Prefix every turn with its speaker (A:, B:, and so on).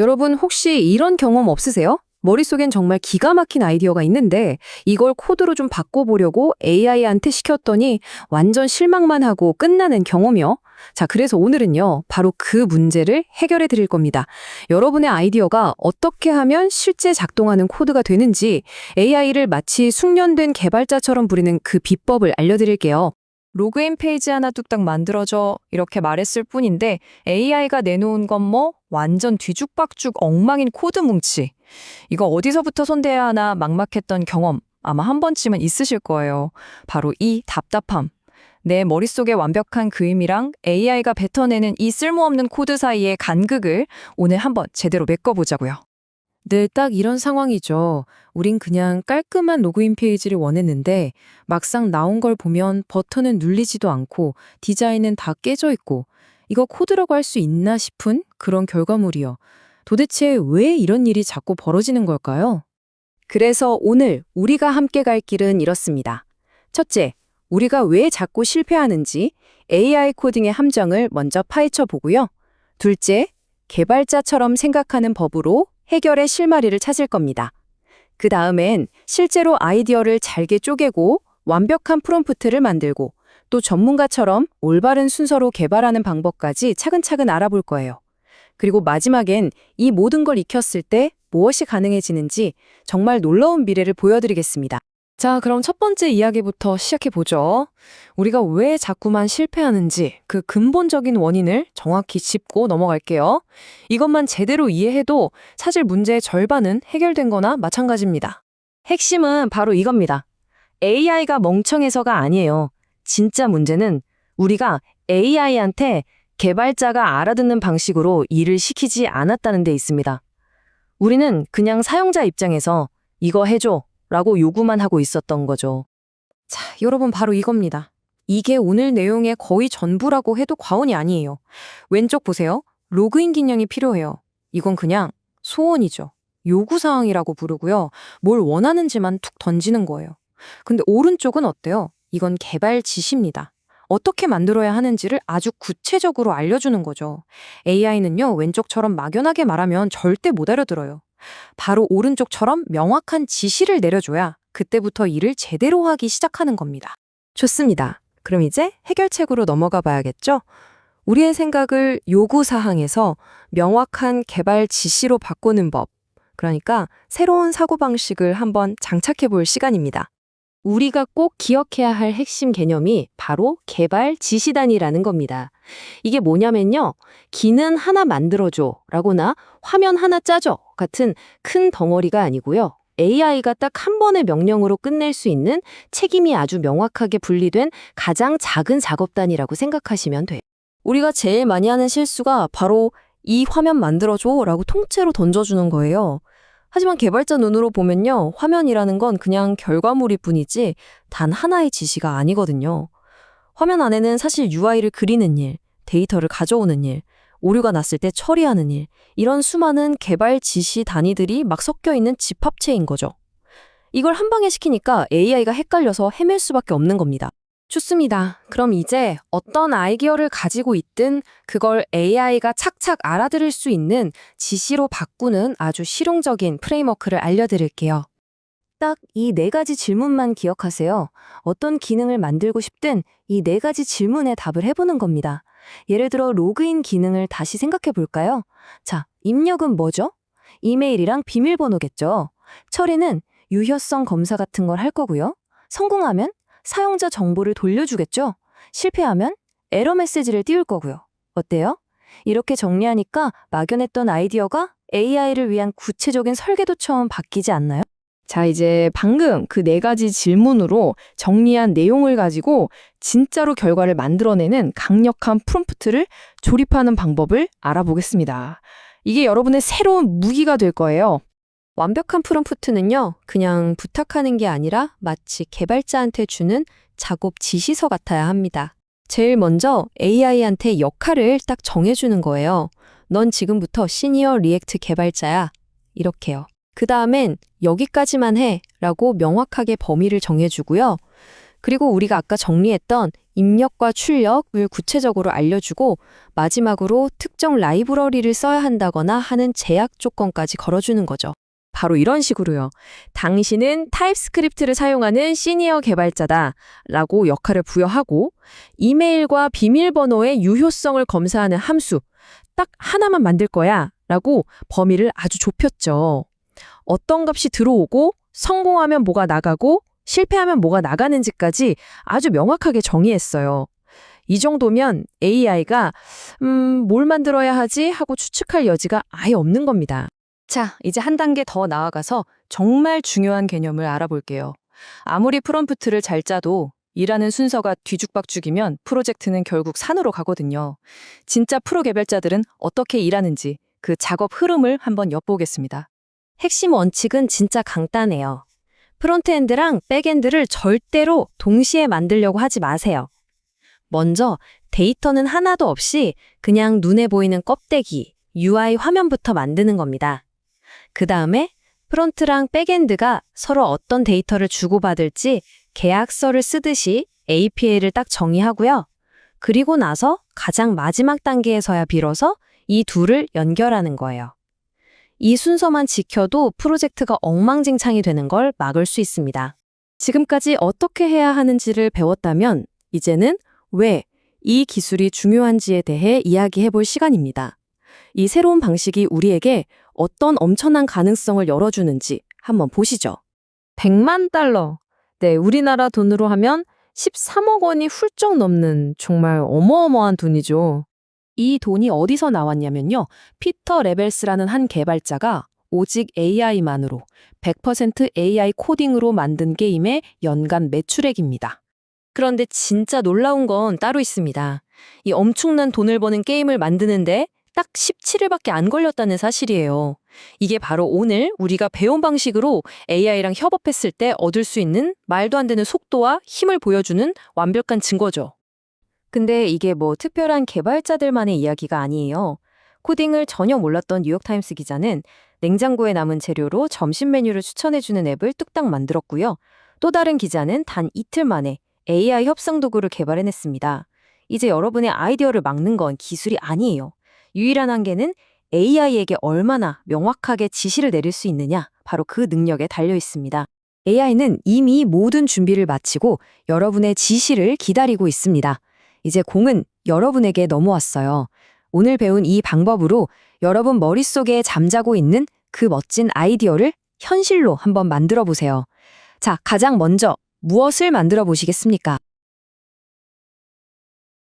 A: 여러분 혹시 이런 경험 없으세요? 머릿속엔 정말 기가 막힌 아이디어가 있는데 이걸 코드로 좀 바꿔보려고 AI한테 시켰더니 완전 실망만 하고 끝나는 경험이요. 자, 그래서 오늘은요, 바로 그 문제를 해결해 드릴 겁니다. 여러분의 아이디어가 어떻게 하면 실제 작동하는 코드가 되는지 AI를 마치 숙련된 개발자처럼 부리는 그 비법을 알려드릴게요.
B: 로그인 페이지 하나 뚝딱 만들어줘 이렇게 말했을 뿐인데 AI가 내놓은 건 뭐 완전 뒤죽박죽 엉망인 코드 뭉치. 이거 어디서부터 손대야 하나 막막했던 경험 아마 한 번쯤은 있으실 거예요. 바로 이 답답함. 내 머릿속에 완벽한 그림이랑 AI가 뱉어내는 이 쓸모없는 코드 사이의 간극을 오늘 한번 제대로 메꿔보자고요.
A: 늘 딱 이런 상황이죠. 우린 그냥 깔끔한 로그인 페이지를 원했는데 막상 나온 걸 보면 버튼은 눌리지도 않고 디자인은 다 깨져 있고 이거 코드라고 할 수 있나 싶은 그런 결과물이요. 도대체 왜 이런 일이 자꾸 벌어지는 걸까요? 그래서 오늘 우리가 함께 갈 길은 이렇습니다. 첫째, 우리가 왜 자꾸 실패하는지 AI 코딩의 함정을 먼저 파헤쳐 보고요. 둘째, 개발자처럼 생각하는 법으로 해결의 실마리를 찾을 겁니다. 그 다음엔 실제로 아이디어를 잘게 쪼개고 완벽한 프롬프트를 만들고 또 전문가처럼 올바른 순서로 개발하는 방법까지 차근차근 알아볼 거예요. 그리고 마지막엔 이 모든 걸 익혔을 때 무엇이 가능해지는지 정말 놀라운 미래를 보여드리겠습니다. 자, 그럼 첫 번째 이야기부터 시작해보죠. 우리가 왜 자꾸만 실패하는지 그 근본적인 원인을 정확히 짚고 넘어갈게요. 이것만 제대로 이해해도 사실 문제의 절반은 해결된 거나 마찬가지입니다. 핵심은 바로 이겁니다. AI가 멍청해서가 아니에요. 진짜 문제는 우리가 AI한테 개발자가 알아듣는 방식으로 일을 시키지 않았다는 데 있습니다. 우리는 그냥 사용자 입장에서 이거 해줘 라고 요구만 하고 있었던 거죠. 자, 여러분 바로 이겁니다. 이게 오늘 내용의 거의 전부라고 해도 과언이 아니에요. 왼쪽 보세요. 로그인 기능이 필요해요. 이건 그냥 소원이죠. 요구사항이라고 부르고요. 뭘 원하는지만 툭 던지는 거예요. 근데 오른쪽은 어때요? 이건 개발 지시입니다. 어떻게 만들어야 하는지를 아주 구체적으로 알려주는 거죠. AI는요, 왼쪽처럼 막연하게 말하면 절대 못 알아들어요. 바로 오른쪽처럼 명확한 지시를 내려줘야 그때부터 일을 제대로 하기 시작하는 겁니다. 좋습니다. 그럼 이제 해결책으로 넘어가 봐야겠죠? 우리의 생각을 요구사항에서 명확한 개발 지시로 바꾸는 법, 그러니까 새로운 사고방식을 한번 장착해 볼 시간입니다. 우리가 꼭 기억해야 할 핵심 개념이 바로 개발 지시단이라는 겁니다. 이게 뭐냐면요. 기능 하나 만들어줘 라거나 화면 하나 짜줘 같은 큰 덩어리가 아니고요. AI가 딱 한 번의 명령으로 끝낼 수 있는 책임이 아주 명확하게 분리된 가장 작은 작업단이라고 생각하시면 돼요. 우리가 제일 많이 하는 실수가 바로 이 화면 만들어줘 라고 통째로 던져주는 거예요. 하지만 개발자 눈으로 보면요, 화면이라는 건 그냥 결과물일 뿐이지 단 하나의 지시가 아니거든요. 화면 안에는 사실 UI를 그리는 일, 데이터를 가져오는 일, 오류가 났을 때 처리하는 일, 이런 수많은 개발 지시 단위들이 막 섞여 있는 집합체인 거죠. 이걸 한 방에 시키니까 AI가 헷갈려서 헤맬 수밖에 없는 겁니다. 좋습니다. 그럼 이제 어떤 아이디어를 가지고 있든 그걸 AI가 착착 알아들을 수 있는 지시로 바꾸는 아주 실용적인 프레임워크를 알려드릴게요. 딱 이 네 가지 질문만 기억하세요. 어떤 기능을 만들고 싶든 이 네 가지 질문에 답을 해보는 겁니다. 예를 들어 로그인 기능을 다시 생각해 볼까요? 자, 입력은 뭐죠? 이메일이랑 비밀번호겠죠. 처리는 유효성 검사 같은 걸 할 거고요. 성공하면 사용자 정보를 돌려주겠죠? 실패하면 에러 메시지를 띄울 거고요. 어때요? 이렇게 정리하니까 막연했던 아이디어가 AI를 위한 구체적인 설계도처럼 바뀌지 않나요? 자, 이제 방금 그 네 가지 질문으로 정리한 내용을 가지고 진짜로 결과를 만들어내는 강력한 프롬프트를 조립하는 방법을 알아보겠습니다. 이게 여러분의 새로운 무기가 될 거예요. 완벽한 프롬프트는요, 그냥 부탁하는 게 아니라 마치 개발자한테 주는 작업 지시서 같아야 합니다. 제일 먼저 AI한테 역할을 딱 정해주는 거예요. 넌 지금부터 시니어 리액트 개발자야. 이렇게요. 그 다음엔 여기까지만 해 라고 명확하게 범위를 정해주고요.
C: 그리고 우리가 아까 정리했던 입력과 출력을 구체적으로 알려주고 마지막으로 특정 라이브러리를 써야 한다거나 하는 제약 조건까지 걸어주는 거죠.
A: 바로 이런 식으로요. 당신은 타입스크립트를 사용하는 시니어 개발자다 라고 역할을 부여하고 이메일과 비밀번호의 유효성을 검사하는 함수 딱 하나만 만들 거야 라고 범위를 아주 좁혔죠. 어떤 값이 들어오고 성공하면 뭐가 나가고 실패하면 뭐가 나가는지까지 아주 명확하게 정의했어요. 이 정도면 AI가 뭘 만들어야 하지 하고 추측할 여지가 아예 없는 겁니다.
B: 자, 이제 한 단계 더 나아가서 정말 중요한 개념을 알아볼게요. 아무리 프롬프트를 잘 짜도 일하는 순서가 뒤죽박죽이면 프로젝트는 결국 산으로 가거든요. 진짜 프로 개발자들은 어떻게 일하는지 그 작업 흐름을 한번 엿보겠습니다.
C: 핵심 원칙은 진짜 간단해요. 프론트엔드랑 백엔드를 절대로 동시에 만들려고 하지 마세요. 먼저 데이터는 하나도 없이 그냥 눈에 보이는 껍데기, UI 화면부터 만드는 겁니다. 그 다음에 프론트랑 백엔드가 서로 어떤 데이터를 주고받을지 계약서를 쓰듯이 API를 딱 정의하고요. 그리고 나서 가장 마지막 단계에서야 비로소 이 둘을 연결하는 거예요. 이 순서만 지켜도 프로젝트가 엉망진창이 되는 걸 막을 수 있습니다.
A: 지금까지 어떻게 해야 하는지를 배웠다면 이제는 왜 이 기술이 중요한지에 대해 이야기해 볼 시간입니다. 이 새로운 방식이 우리에게 어떤 엄청난 가능성을 열어주는지 한번 보시죠. 100만 달러. 네, 우리나라 돈으로 하면 13억 원이 훌쩍 넘는 정말 어마어마한 돈이죠. 이 돈이 어디서 나왔냐면요. 피터 레벨스라는 한 개발자가 오직 AI만으로 100% AI 코딩으로 만든 게임의 연간 매출액입니다.
C: 그런데 진짜 놀라운 건 따로 있습니다. 이 엄청난 돈을 버는 게임을 만드는데 딱 17일밖에 안 걸렸다는 사실이에요. 이게 바로 오늘 우리가 배운 방식으로 AI랑 협업했을 때 얻을 수 있는 말도 안 되는 속도와 힘을 보여주는 완벽한 증거죠. 근데 이게 뭐 특별한 개발자들만의 이야기가 아니에요. 코딩을 전혀 몰랐던 뉴욕타임스 기자는 냉장고에 남은 재료로 점심 메뉴를 추천해주는 앱을 뚝딱 만들었고요. 또 다른 기자는 단 이틀 만에 AI 협상 도구를 개발해냈습니다. 이제 여러분의 아이디어를 막는 건 기술이 아니에요. 유일한 한계는 AI에게 얼마나 명확하게 지시를 내릴 수 있느냐, 바로 그 능력에 달려 있습니다. AI는 이미 모든 준비를 마치고 여러분의 지시를 기다리고 있습니다. 이제 공은 여러분에게 넘어왔어요. 오늘 배운 이 방법으로 여러분 머릿속에 잠자고 있는 그 멋진 아이디어를 현실로 한번 만들어 보세요. 자, 가장 먼저 무엇을 만들어 보시겠습니까?